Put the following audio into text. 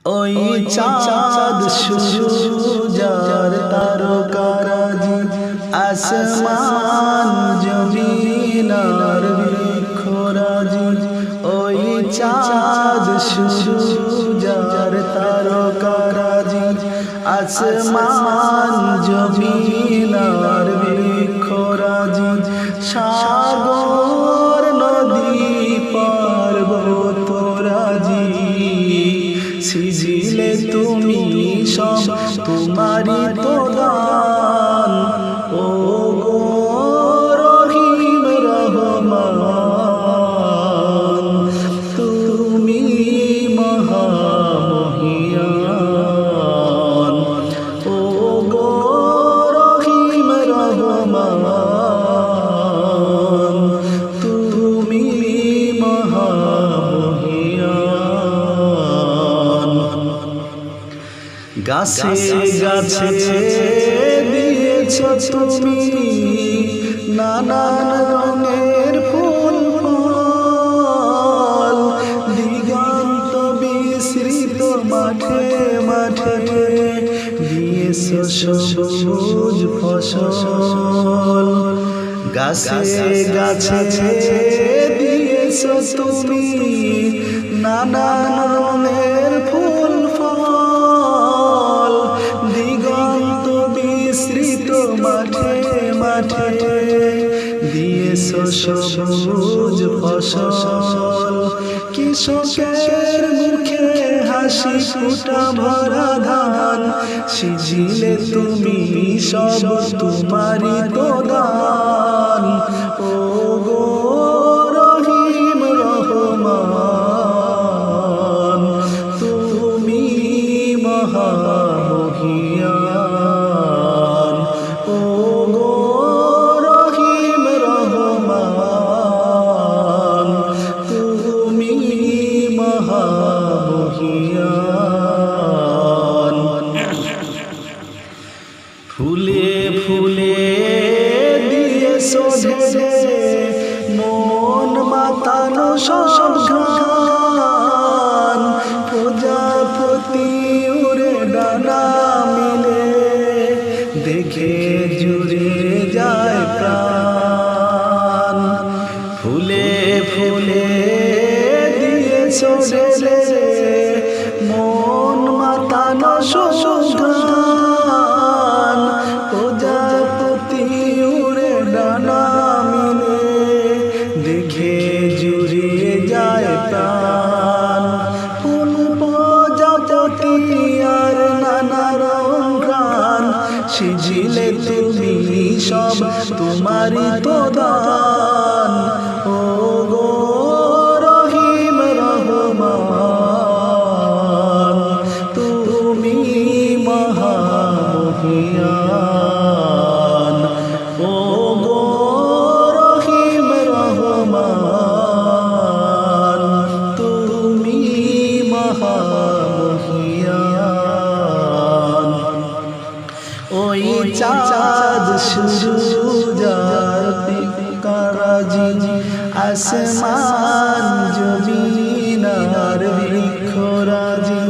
ওই চাঁদ সূর্যার তারকারাজি আসমান জমিন আর বৃক্ষরাজি ওই চাঁদ সূর্যার তারকারাজি আসমান জমিন আর বৃক্ষরাজি সাগর নদী পর্বতরাজি সিজিলে তুমি সব তোমারি তো দান ও গো রহিম রহমান তুমি মহামহিয়ান ও গো রহিম রহমান তুমি গাছে গাছে দিয়েছ তুমি নানান রঙের ফুল ফল দিগন্ত বিস্তৃত মাঠে মাঠে দিয়েছ সবুজ ফসল গাছে গাছে দিয়েছ তুমি নানান রঙের ফুল ফল দিগন্ত বিস্তৃত মাঠে মাঠে দিয়েছ সবুজ ফসল কৃষকের মুখে হাসি ফুটা ভরা ধান সিজিলে তুমি সব তোমারি তো দান ও গো রহিম রহমান তুমি মহামহিয়ান ও গো রহিম রহমান তুমি মহামহিয়ান ফুলে ফুলে দিয়েছ ঢেলে মন মাতানো সব গান প্রজাপতি উড়ে ডানা মিলে দেখে জুড়ে যায় প্রাণ ফুলে ফুলে দিয়েছ ঢেলে মন মাতানো সব গান প্রজাপতি উড়ে ডানা মিলে দেখে জুড়িয়ে যায় প্রাণ ফুল প্রজাপতি আর নানা রঙ গান সিজিলে তুমি সব তোমারি তো দান ও গো রহিম রহমান তুমি মহামহিয়ান ও গো রহিম রহমান তুমি মহামহিয়ান ওই চাঁদ সূর্যার তারকারাজি আসমান জমিন আর বৃক্ষরাজি